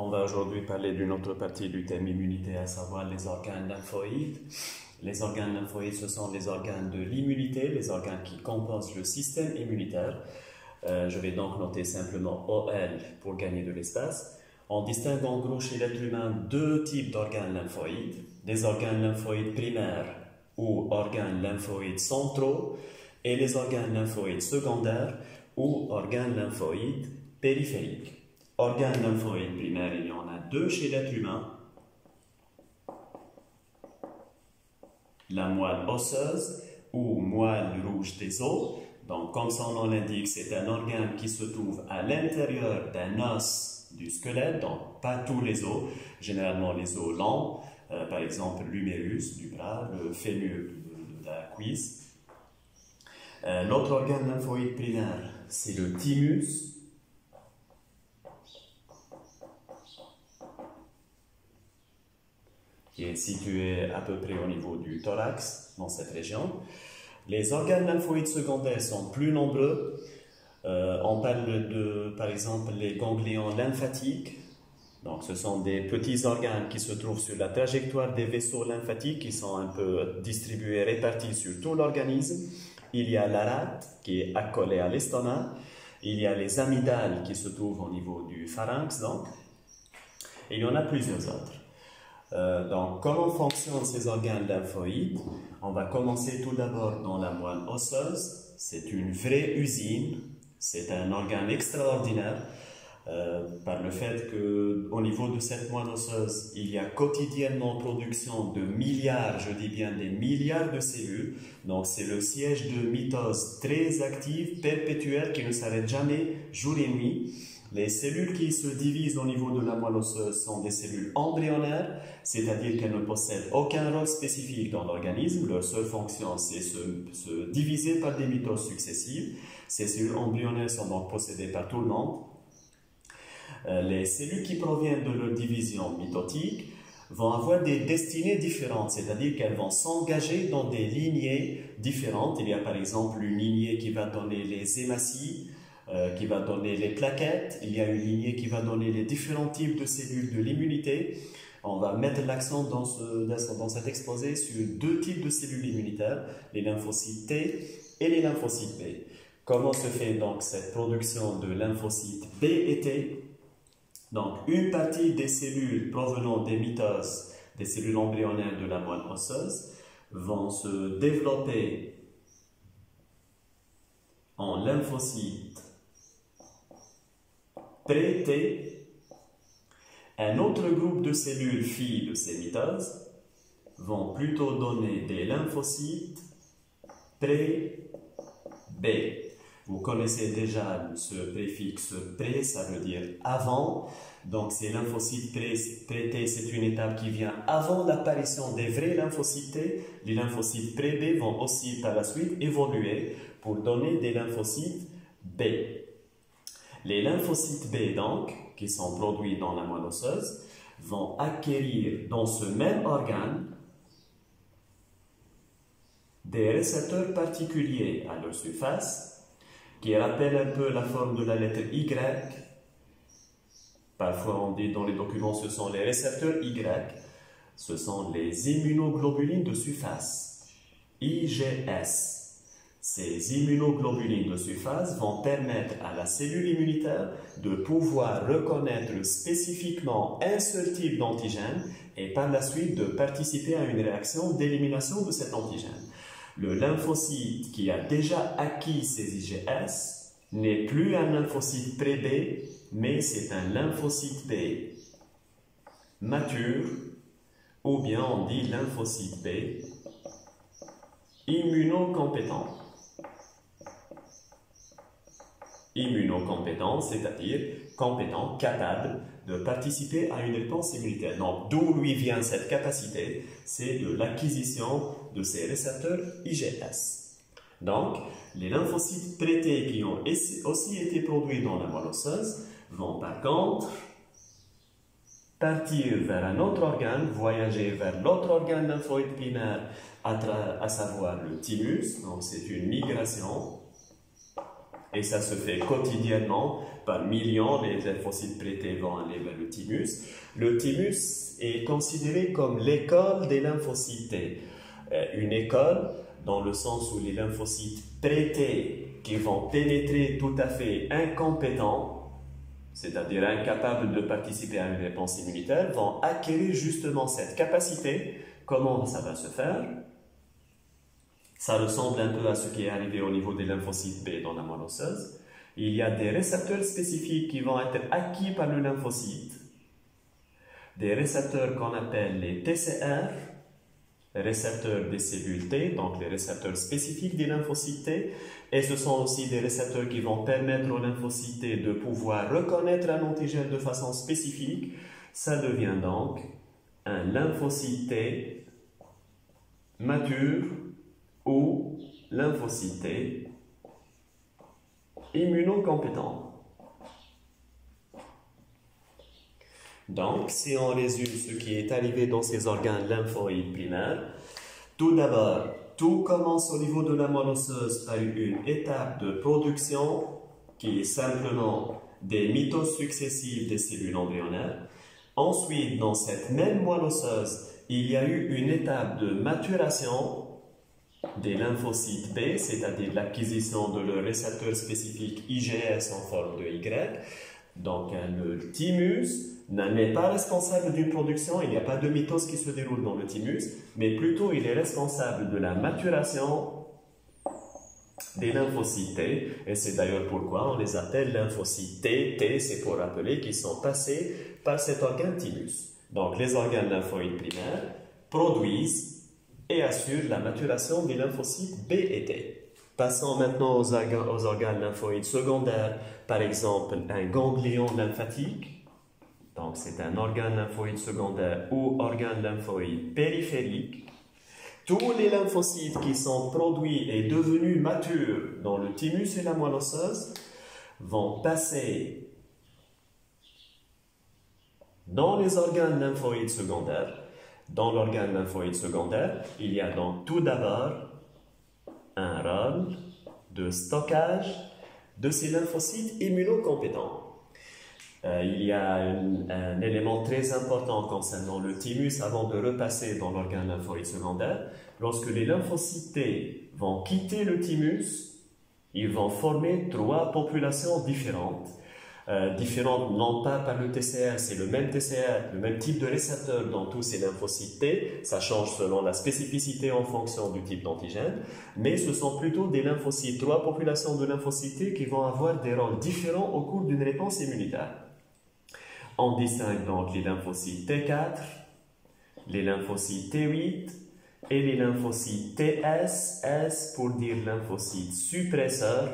On va aujourd'hui parler d'une autre partie du thème immunité, à savoir les organes lymphoïdes. Les organes lymphoïdes, ce sont les organes de l'immunité, les organes qui composent le système immunitaire. Je vais donc noter simplement OL pour gagner de l'espace. On distingue en gros chez l'être humain deux types d'organes lymphoïdes, des organes lymphoïdes primaires ou organes lymphoïdes centraux et les organes lymphoïdes secondaires ou organes lymphoïdes périphériques. Organes lymphoïdes primaires, il y en a deux chez l'être humain. La moelle osseuse ou moelle rouge des os. Donc, comme son nom l'indique, c'est un organe qui se trouve à l'intérieur d'un os du squelette, donc pas tous les os, généralement les os longs, par exemple l'humérus du bras, le fémur de la cuisse. L'autre organe lymphoïde primaire, c'est le thymus, qui est situé à peu près au niveau du thorax, dans cette région. Les organes lymphoïdes secondaires sont plus nombreux. On parle de, par exemple, les ganglions lymphatiques. Donc, ce sont des petits organes qui se trouvent sur la trajectoire des vaisseaux lymphatiques qui sont un peu distribués, répartis sur tout l'organisme. Il y a la rate qui est accolée à l'estomac. Il y a les amygdales qui se trouvent au niveau du pharynx. Donc. Et il y en a plusieurs autres. Donc, comment fonctionnent ces organes lymphoïdes? On va commencer tout d'abord dans la moelle osseuse. C'est une vraie usine. C'est un organe extraordinaire par le fait qu'au niveau de cette moelle osseuse, il y a quotidiennement production de milliards, je dis bien des milliards de cellules. Donc, c'est le siège de mitose très active, perpétuelle, qui ne s'arrête jamais, jour et nuit. Les cellules qui se divisent au niveau de la moelle osseuse sont des cellules embryonnaires, c'est-à-dire qu'elles ne possèdent aucun rôle spécifique dans l'organisme. Leur seule fonction, c'est se diviser par des mitoses successives. Ces cellules embryonnaires sont donc possédées par tout le monde. Les cellules qui proviennent de leur division mitotique vont avoir des destinées différentes, c'est-à-dire qu'elles vont s'engager dans des lignées différentes. Il y a par exemple une lignée qui va donner les hématies, qui va donner les plaquettes. Il y a une lignée qui va donner les différents types de cellules de l'immunité. On va mettre l'accent dans cet exposé sur deux types de cellules immunitaires, les lymphocytes T et les lymphocytes B. Comment se fait donc cette production de lymphocytes B et T? Donc, une partie des cellules provenant des mitoses, des cellules embryonnaires de la moelle osseuse, vont se développer en lymphocytes pré-T. Un autre groupe de cellules filles de ces mitoses vont plutôt donner des lymphocytes pré-B. Vous connaissez déjà ce préfixe pré, ça veut dire avant. Donc ces lymphocytes pré-T, c'est une étape qui vient avant l'apparition des vrais lymphocytes T. Les lymphocytes pré-B vont aussi par la suite évoluer pour donner des lymphocytes B. Les lymphocytes B, donc, qui sont produits dans la moelle osseuse, vont acquérir dans ce même organe des récepteurs particuliers à leur surface qui rappellent un peu la forme de la lettre Y. Parfois, on dit dans les documents, ce sont les récepteurs Y. Ce sont les immunoglobulines de surface, IgS. Ces immunoglobulines de surface vont permettre à la cellule immunitaire de pouvoir reconnaître spécifiquement un seul type d'antigène et par la suite de participer à une réaction d'élimination de cet antigène. Le lymphocyte qui a déjà acquis ces IgS n'est plus un lymphocyte pré-B, mais c'est un lymphocyte B mature, ou bien on dit lymphocyte B immunocompétent. Immunocompétent, c'est-à-dire compétent, capable de participer à une réponse immunitaire. Donc, d'où lui vient cette capacité? C'est de l'acquisition de ces récepteurs IgS. Donc, les lymphocytes pré-T qui ont aussi été produits dans la moelle osseuse vont par contre partir vers un autre organe, voyager vers l'autre organe lymphoïde primaire, à savoir le thymus. Donc, c'est une migration Et ça se fait quotidiennement, par millions, les lymphocytes prêtés vont aller vers le thymus. Le thymus est considéré comme l'école des lymphocytes. Une école dans le sens où les lymphocytes prêtés qui vont pénétrer tout à fait incompétents, c'est-à-dire incapables de participer à une réponse immunitaire, vont acquérir justement cette capacité. Comment ça va se faire? Ça ressemble un peu à ce qui est arrivé au niveau des lymphocytes B dans la moelle osseuse. Il y a des récepteurs spécifiques qui vont être acquis par le lymphocyte, des récepteurs qu'on appelle les TCR, récepteurs des cellules T, donc les récepteurs spécifiques des lymphocytes T, et ce sont aussi des récepteurs qui vont permettre aux lymphocytes T de pouvoir reconnaître un antigène de façon spécifique. Ça devient donc un lymphocyte T mature ou lymphocyte T immunocompétent. Donc, si on résume ce qui est arrivé dans ces organes lymphoïdes primaires, tout d'abord, tout commence au niveau de la moelle osseuse par une étape de production qui est simplement des mitoses successives des cellules embryonnaires. Ensuite, dans cette même moelle osseuse, il y a eu une étape de maturation des lymphocytes B, c'est-à-dire l'acquisition de leur récepteur spécifique IgS en forme de Y. Donc, le thymus n'est pas responsable d'une production, il n'y a pas de mitose qui se déroule dans le thymus, mais plutôt il est responsable de la maturation des lymphocytes T, et c'est d'ailleurs pourquoi on les appelle lymphocytes T. T, c'est pour rappeler qu'ils sont passés par cet organe thymus. Donc, les organes lymphoïdes primaires produisent et assure la maturation des lymphocytes B et T. Passons maintenant aux organes lymphoïdes secondaires, par exemple un ganglion lymphatique. Donc c'est un organe lymphoïde secondaire ou organe lymphoïde périphérique. Tous les lymphocytes qui sont produits et devenus matures dans le thymus et la moelle osseuse vont passer dans les organes lymphoïdes secondaires. Dans l'organe lymphoïde secondaire, il y a donc tout d'abord un rôle de stockage de ces lymphocytes immunocompétents. Il y a un élément très important concernant le thymus avant de repasser dans l'organe lymphoïde secondaire. Lorsque les lymphocytes T vont quitter le thymus, ils vont former trois populations différentes. Différentes non pas par le TCR, c'est le même TCR, le même type de récepteur dans tous ces lymphocytes T, ça change selon la spécificité en fonction du type d'antigène, mais ce sont plutôt des lymphocytes, trois populations de lymphocytes T qui vont avoir des rôles différents au cours d'une réponse immunitaire. On distingue donc les lymphocytes T4, les lymphocytes T8 et les lymphocytes TS, S pour dire lymphocytes suppresseurs.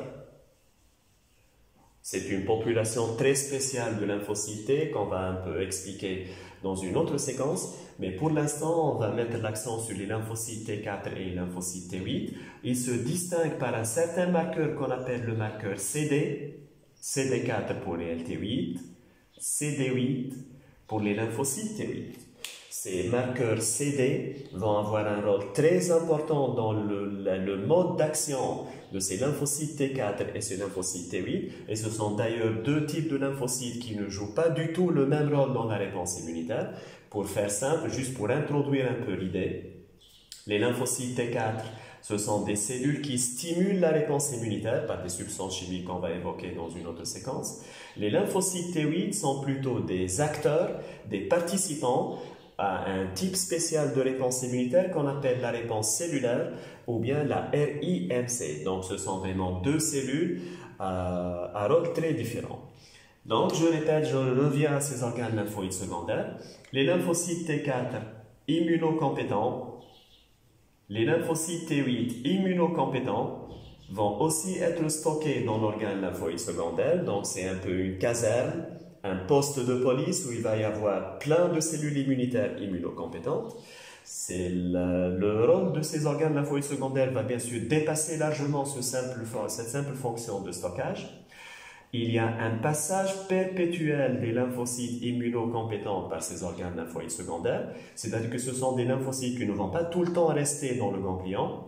C'est une population très spéciale de lymphocytes T qu'on va un peu expliquer dans une autre séquence, mais pour l'instant, on va mettre l'accent sur les lymphocytes T4 et les lymphocytes T8. Ils se distinguent par un certain marqueur qu'on appelle le marqueur CD, CD4 pour les LT8, CD8 pour les lymphocytes T8. Ces marqueurs CD vont avoir un rôle très important dans le mode d'action de ces lymphocytes T4 et ces lymphocytes T8. Et ce sont d'ailleurs deux types de lymphocytes qui ne jouent pas du tout le même rôle dans la réponse immunitaire. Pour faire simple, juste pour introduire un peu l'idée, les lymphocytes T4, ce sont des cellules qui stimulent la réponse immunitaire par des substances chimiques qu'on va évoquer dans une autre séquence. Les lymphocytes T8 sont plutôt des acteurs, des participants à un type spécial de réponse immunitaire qu'on appelle la réponse cellulaire ou bien la RIMC. Donc, ce sont vraiment deux cellules à rôle très différent. Donc, je répète, je reviens à ces organes lymphoïdes secondaires. Les lymphocytes T4 immunocompétents, les lymphocytes T8 immunocompétents vont aussi être stockés dans l'organe lymphoïde secondaire. Donc, c'est un peu une caserne, un poste de police où il va y avoir plein de cellules immunitaires immunocompétentes. Le rôle de ces organes lymphoïdes secondaires va bien sûr dépasser largement cette simple fonction de stockage. Il y a un passage perpétuel des lymphocytes immunocompétents par ces organes lymphoïdes secondaires, c'est-à-dire que ce sont des lymphocytes qui ne vont pas tout le temps rester dans le ganglion.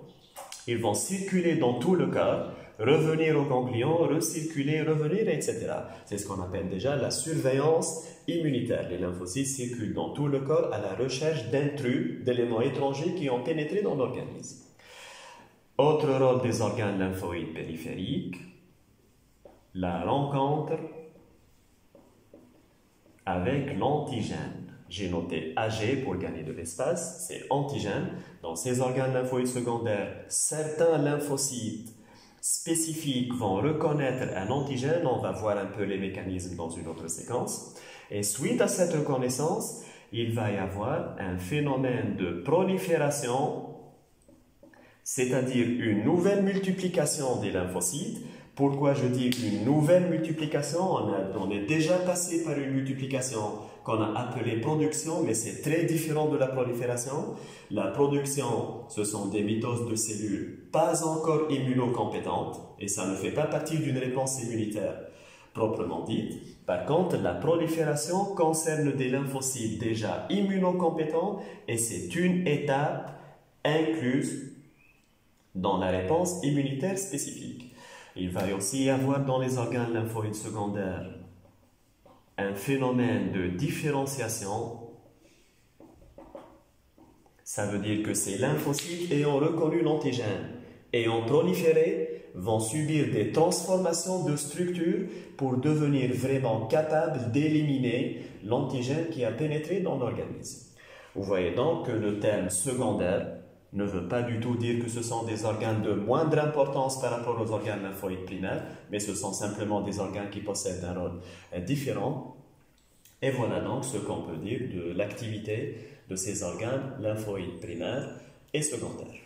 Ils vont circuler dans tout le corps, revenir au ganglion, recirculer, revenir, etc. C'est ce qu'on appelle déjà la surveillance immunitaire. Les lymphocytes circulent dans tout le corps à la recherche d'intrus, d'éléments étrangers qui ont pénétré dans l'organisme. Autre rôle des organes lymphoïdes périphériques, la rencontre avec l'antigène. J'ai noté Ag pour gagner de l'espace, c'est antigène. Dans ces organes lymphoïdes secondaires, certains lymphocytes spécifiques vont reconnaître un antigène. On va voir un peu les mécanismes dans une autre séquence. Et suite à cette reconnaissance, il va y avoir un phénomène de prolifération, c'est-à-dire une nouvelle multiplication des lymphocytes. Pourquoi je dis une nouvelle multiplication? On est déjà passé par une multiplication qu'on a appelée production, mais c'est très différent de la prolifération. La production, ce sont des mitoses de cellules pas encore immunocompétentes, et ça ne fait pas partie d'une réponse immunitaire proprement dite. Par contre, la prolifération concerne des lymphocytes déjà immunocompétents, et c'est une étape incluse dans la réponse immunitaire spécifique. Il va aussi y avoir dans les organes lymphoïdes secondaires un phénomène de différenciation. Ça veut dire que ces lymphocytes ayant reconnu l'antigène, ayant proliféré, vont subir des transformations de structure pour devenir vraiment capables d'éliminer l'antigène qui a pénétré dans l'organisme. Vous voyez donc que le terme secondaire ne veut pas du tout dire que ce sont des organes de moindre importance par rapport aux organes lymphoïdes primaires, mais ce sont simplement des organes qui possèdent un rôle différent. Et voilà donc ce qu'on peut dire de l'activité de ces organes lymphoïdes primaires et secondaires.